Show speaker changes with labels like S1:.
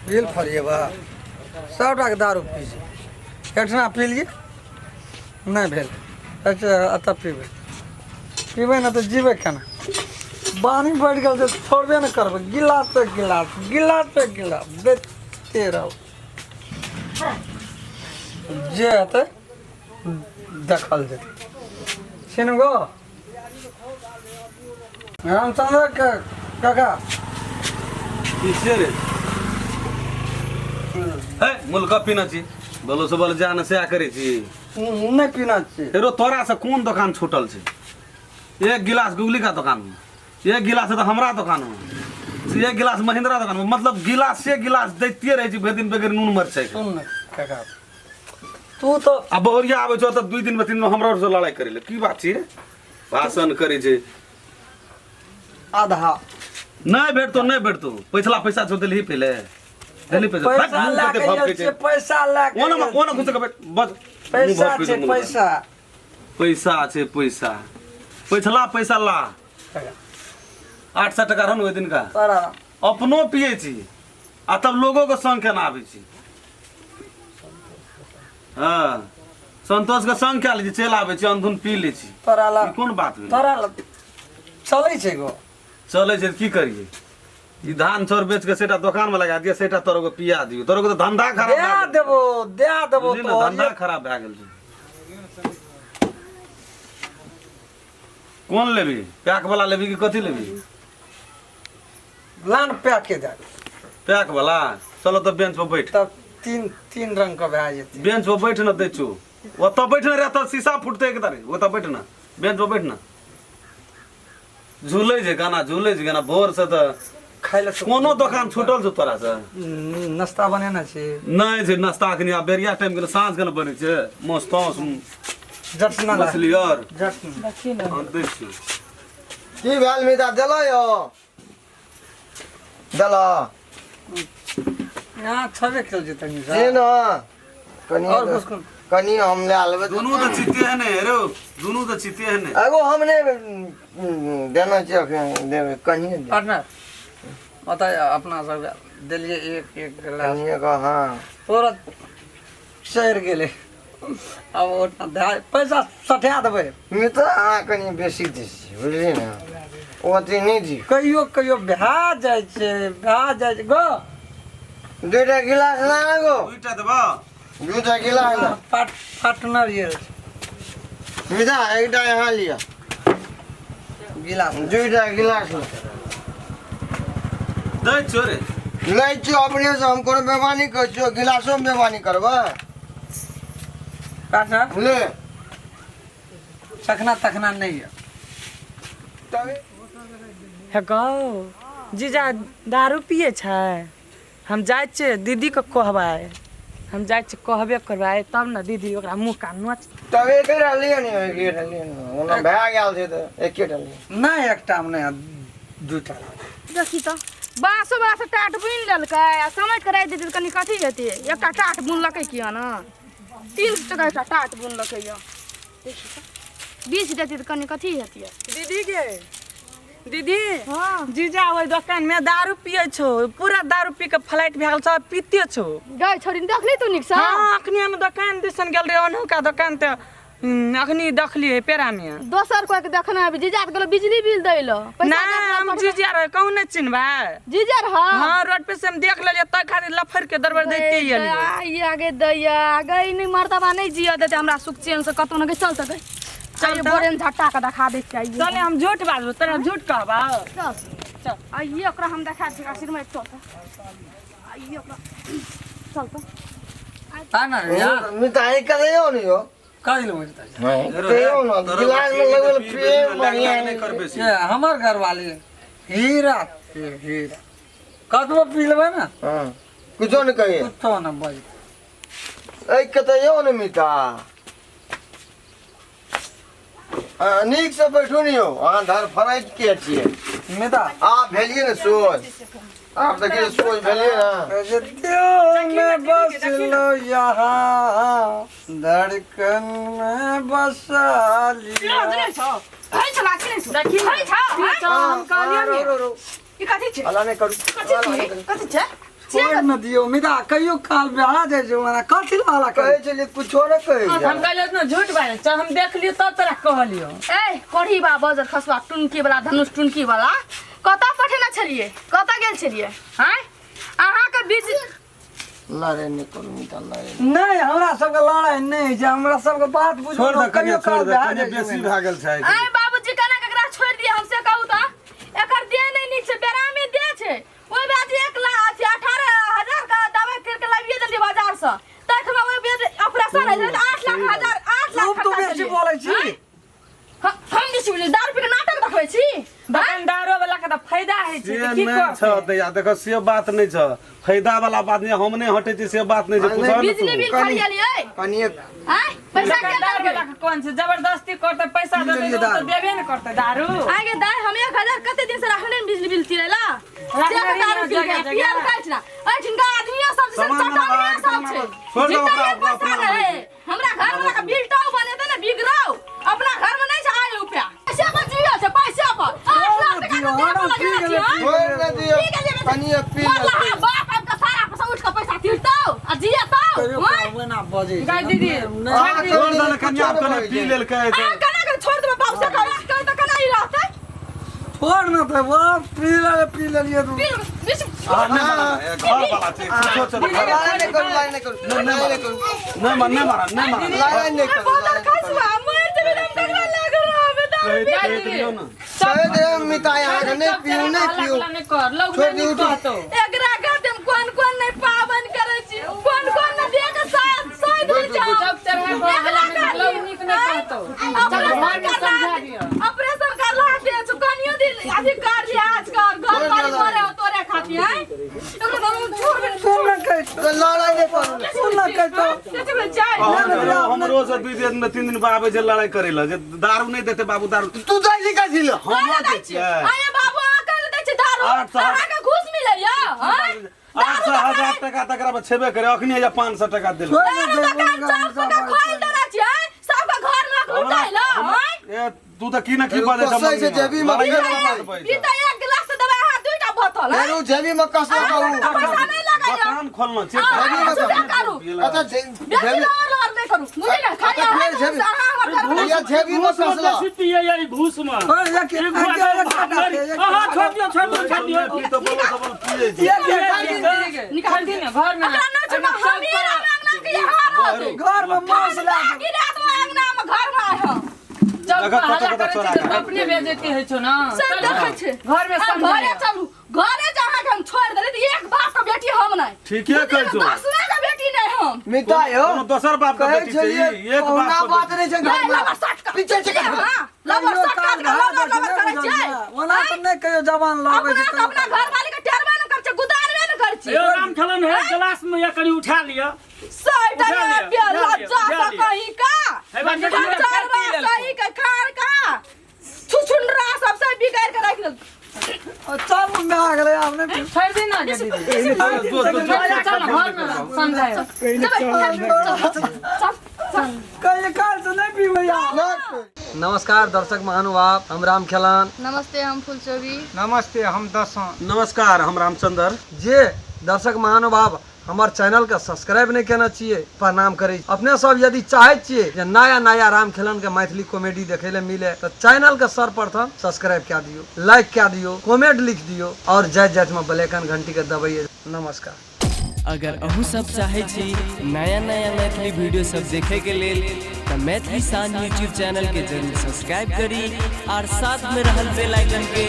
S1: पील फलिए बा सबटा के दारू पी एठना पी लिए नहीं भेल अच्छा अतः पीबे पीबे ना तो जीवे केना पानी बढ़ गल तो छोड़बे न करबे गिलास पे गिलास देते रहो जे हेतै देखल जेतै सुन गो रामचंद्र काका
S2: किसे रे है मुल्का पीना छी बोलो से बोल जान से आ करे छी
S1: नहीं पीना चाहिए
S2: तेरो तोरा से कौन दुकान छूटल छे एक गिलास गुगली का दुकान में एक गिलास है तो हमरा दुकान में एक गिलास महिंद्रा दुकान में मतलब गिलास से गिलास देते रहे छी दिन बगैर नून मरचाई
S1: सुन न काका तू तो
S2: अब बहुरिया आवे छो तो 2 दिन में 3 दिन हमरा से लड़ाई करे ले की बात छी रे भाषण करे छे
S1: आधा
S2: नहीं भेटतो पिछला पैसा छो देली पहले देली पैसा
S1: पैसा लाके
S2: ओना कुछ के बस पैसा छे पैसा पिछला पैसा ला 800 टका रहन ओइ दिन का अपनो पिए छी आ तब लोगों के संग केना आबै छी हां संतोष के संग के ली चल आबै छी अंधुन पी ले छी
S1: तोराला
S2: कोन बात भेल
S1: तोराला चलै छै गो
S2: चलै छै की करिए ई धान चोर बेच के सेटा दुकान में लगा दिया सेटा तोरो को पिया दियो तोरो को तो धंधा खराब
S1: दे देबो
S2: तो धंधा खराब भ गेल छै कौन लेबी पैक वाला लेबी कि कथी लेबी
S1: लान पैक के दे
S2: पैक वाला चलो तो बेंच पर बैठ
S1: तब तीन रंग का भए जेतै
S2: बेंच पर बैठ न दै छु ओत बैठ न रे त शीशा फुटते के तारे ओत बैठ न बेंच पर बैठ न झूले जे गाना भोर से त
S1: खाइले
S2: कोनो दुकान छूटल छ तोरा से
S1: नाश्ता बनेना छै
S2: नहीं छै नाश्ता के आ बेरिया टाइम के साँझ के बने छै मस्त
S1: जटना
S2: मछली और
S1: जटना
S2: देख छी
S3: की भेल मिता देलो यो देलो
S1: यहाँ छबे खेल जेतै नि
S3: जे न कनी हम ले आलबे
S2: दोनों तो चित्ते है ने रे दोनों तो चित्ते है ने
S3: एगो हमने देना चाहिए देवे कनी दे
S1: पार्टनर बता अपना सब देलिए एक गिलास
S3: कनी का हां
S1: तोरा शहर गेले अब ओतना पैसा सठा देबै
S3: मिता आ कनी बेसी दे बुझली ना ओती नहीं दी
S1: कहियो भा जाय छै गो
S3: दुटा गिलास ना गो
S2: दुईटा देबा
S3: दुटा गिलास ना
S1: पार्टनर ये
S3: मिता एकटा यहाँ लिया
S1: गिलास
S3: दुटा गिलास
S2: दे छोरे
S3: नहीं छो अपने से हम कोनो बेमानी कर छो गिलासो में बेमानी करबा
S1: पार्टनर
S3: ले
S1: तखना नहीं है
S4: हे गौ जीजा दारू पिए छै हम जाय छै दीदी के कहबै हम जाय छै कहबे करबै तब न दीदी ओकरा मुंह कान नोच
S3: तब एकरा लिया नहीं एकरा लिया ओना भए गेल छै त एकेटा लिया
S1: नहीं एकटा में नहीं दूटा
S5: देखी तो बासो वाला से टाट बुन लेलकै आ समझ के राखि देतै कनी कथी हेतै एकटा टाट बुनलकै किया ना 300 टका एकटा टाट बुनलकै या देखी तो 20 देतै त कनी कथी हेतै
S4: दीदी गे दीदी
S5: हां
S4: जीजा ओइ दुकान में दारू पिए छौ पूरा दारू पी के फ्लाइट भए गेल सब पीते छौ
S5: गई छोरी देखली तू निक सा
S4: हां अखनी हम दुकान दिसन गेल रे ओनहु का दुकान त अखनी देखली है पेरा में
S5: दोसर कोई के देखना है जीजा के गेलो बिजली बिल दैलो
S4: ना हम जीजा रे कहू न चिन्हबा
S5: जीजा हां
S4: हां रोड पे से हम देख लेलिए त खाली लफर के दरबार दैते एलिए
S5: आई आगे दैया गई नहीं मर्दबा नहीं जिया देते हमरा सुख चैन से कतो न गई चल सकै चल बोरेन झट्टा के देखा दे चाहिए
S4: चले हम झूठ बाजू तोरा झूठ कहबा
S5: चल आइए ओकरा हम देखा छिका सिर में चल आइए ओकरा चल तो
S1: पार्टनर यार
S3: मिता करे हो नहीं हो
S1: का दिलो मजता
S3: कहियो ना गिलास में लगल प्रेम बढ़िया
S2: नहीं करबे से
S1: ये हमर घर वाली हीरा कतबो पी लेबै ना
S3: हां कुछो न कहिए
S1: कुछो न बज
S3: ए कतयो न मिता नीक से बैठू नहीं हो अहाँ धर फराइट के छिए
S1: मिता
S3: आप भेलिए न सोच आप देखिए सोच भेलिए ना
S1: दिल में बस लो यहाँ धड़कन में बसा लिया
S5: भाई चला के नहीं देखी भाई था हम कहलिए ई कथि छै
S3: अला नहीं करू
S5: कथि छै
S1: छोड़ न दियो मिदा कहियो काल बिहार जाय जो मना कथि लाला
S3: कहै छलिए कुछो न कहै
S4: हम कहलियो न झूठ बारे चल हम देख लियो तब तोरा कहलियो
S5: ए कोढ़ी बा बजर खसवा टुनकी वाला धनुष टुनकी वाला कतऽ पठेने छलिए कतऽ गेल छलिए हैं अहाँ के बीच
S3: लड़े नहीं करू मिता लड़े
S1: नहीं हमरा सबके लड़ाई नहीं छै हमरा सबके बात बुझो
S2: छोड़ दे
S1: कहियो
S2: छोड़
S1: काल
S2: दे
S1: बिहार
S2: कने
S1: जाय
S2: बेसी भए गेल छै
S5: आय बाबूजी कना ककरा छोड़ दिए हमसे कहू त एकर दे नहीं नीक छै बेरामी दे छै ओइ बात 1 लाख 18,000 का दवाई करके लाबिए देलिए बाजार से तखन ओइ बेद ऑपरेशन है 8 लाख 8 लाख
S1: तू बेसी बोलै छी
S5: हम बेसी बोलै दारू पी के नाटक देखबै छी
S4: दुकानदारो वाला के त फायदा है छै
S2: से
S4: त की
S2: नहीं छ
S4: कर
S2: दैया देखो से बात नहीं छ फायदा वाला बात नहीं हम नहीं हटे छी से बात नहीं छै पूछो
S5: बिजली बिल खरिया लिए
S3: कनिए
S5: हैं पैसा के
S4: दुकानदार वाला के कौन छै जबरदस्ती करते पैसा दे दे तो देबे न करते दारू
S5: आगे दाय हम 1000 कते दिन से रखले बिजली बिल तिरेला
S4: रखले
S5: से दारू पी
S4: जगह
S5: के पियल काट ना एठिनका आदमी सब से
S2: सामान
S5: चटानिया
S2: वाला
S5: सब छै
S2: छोड़ दो
S5: जितना
S2: ओकरा
S5: पैसा
S2: अपना
S5: रहे हमरा घर वाला का बिल टाउ बने दे ना बिगड़ाओ अपना घर में नहीं छै आय रुपया पैसा पर जियो छै पैसा पर 8 लाख टका दे लगा
S3: छोड़ न दियो कनिए पी ले
S5: बाप आपका सारा पैसा उठ के पैसा तिरतौ आ जियतौ
S1: कहियो ना बजे
S4: गाय दीदी
S2: छोड़ दे न कन्या कने पी लेल कहे
S5: आ कना के छोड़ दे बाबू से कह त कना ही रहतै
S1: छोड़ न त बाप पी ले लिए तू
S2: घर वाला छै छोड़ छोड़
S3: लड़ाई नहीं करू
S2: नहीं मारा
S3: लड़ाई नहीं करू
S5: बोतल खसवा मर जेबे हम टकरा लाग रहबे
S2: कहे दियो ना
S3: कहे दे मिता यहाँ नहीं पियो
S4: नहीं कर लोग नहीं कहतो
S5: एकरा गाते में कोन कोन नहीं पावन करे छी कोन कोन न दे के साथ हो जाओ
S4: सब तरह को हला लोग निक नहीं कहतो चल घर में समझा दियो
S5: ऑपरेशन कर ला दे छु कनियो दिन अधिकार लिया आज कर घर वाली मरे हो तोरे खाती है एकरा हम छोड़ दे
S1: सुन न कह
S3: तो लड़ाई नहीं करू
S1: सुन न कह तो
S5: चल जाए
S2: हम रोज 2 दिन में 3 दिन पर आबे जे लड़ाई करे ला जे दारू नहीं देते बाबू दारू
S3: तू जाई का झिलो
S2: हम दे छियै
S5: आये बाबू आकल दे छै दारू
S2: 800
S5: अहाँ के घूस मिलैया हैं
S2: 800,000 टका तकरा में छेबे करे अखनी या 500 टका देल
S5: दारू दुकान चार का खोल देना छै सबका घर में लुटाइला हैं
S2: ए तू त की न की बाजे
S3: कसै छै जेबी में
S5: ई त एक गिलास से दवा हां दुईटा बोतल है
S3: मेरू जेबी में कसो कहू
S5: पैसा नहीं लगाया
S2: दुकान खोलना छै
S3: अच्छा
S5: बेसी
S3: जेबी
S5: लड़ नहीं करू मुझे ना खाली
S3: अच्छा, फिर जेबी-
S5: हां हमर घर में
S3: या जेबी में कसला
S6: घूस में
S1: छोड़ या के
S6: छोड़ दियो
S2: की तो बोलो सब पिए जी
S4: निकाल दी ना घर में
S5: अकरा ना छुमा हम ही अंगना के यहाँ रहते
S1: घर में मांस ला
S5: की रात में अंगना में घर में आए हम
S4: जब
S2: देखो,
S4: हल्ला
S2: देखो,
S4: करे
S2: चोरा
S4: छी तो अपने बेइज्जती है छो ना
S5: सब
S4: चल
S5: देखै छै
S4: घर में
S5: हम घरे चलू घरे जहाँ के हम छोड़ देले त एक बाप का बेटी हम नहीं
S2: ठीके कहै छौ
S5: 10 का बेटी नहीं हम
S3: मिता यो
S2: कोनो दोसर बाप का
S3: कहे
S2: बेटी छै
S3: छलिए
S2: ई एक
S3: कहुना
S2: बाप
S3: बात नहीं छै घर
S5: नहीं
S3: में
S5: लबर सट का
S3: पीछे से कर
S5: हां लबर सट का लबर करे छै
S1: ओना त नहीं कहियो जवान लागे
S5: अपना
S1: छै
S5: अपना घर वाली के टेरबे न कर छै गुदारबे न कर छै
S6: ए राम खलन है गिलास में या करी उठा लिया
S5: साइड में पे लज्जा सा कहीं का
S6: है बात के
S5: सही का खान का छुछुंडरा सबसे बिगाड़ के रख दे
S1: चल में आ गए आपने
S4: छोड़ दी ना दीदी चल घर में समझायो
S1: कहिए काल से नहीं पी भैया नमस्कार दर्शक महानुभाव हम राम खेलान
S5: नमस्ते हम फुलचोरी
S3: नमस्ते हम दसों
S2: नमस्कार हम रामचंद्र
S1: जे दर्शक महानुभाव हमार चैनल का सब्सक्राइब नहीं करना चाहिए प्रणाम करे अपने सब यदि चाहे छिए जे नया नया राम खेलन के मैथिली कॉमेडी देखे ले मिले तो चैनल के सर्वप्रथम सब्सक्राइब क्या दियो लाइक क्या दियो कमेंट लिख दियो और जय जय में बेलैकन घंटी के दबाइए नमस्कार
S7: अगर अहू सब चाहे छी नया नया मैथिली वीडियो सब देखे के लेल तो मैथिली सान यूट्यूब चैनल के जरूर सब्सक्राइब करी और साथ में रहल बेल आइकन के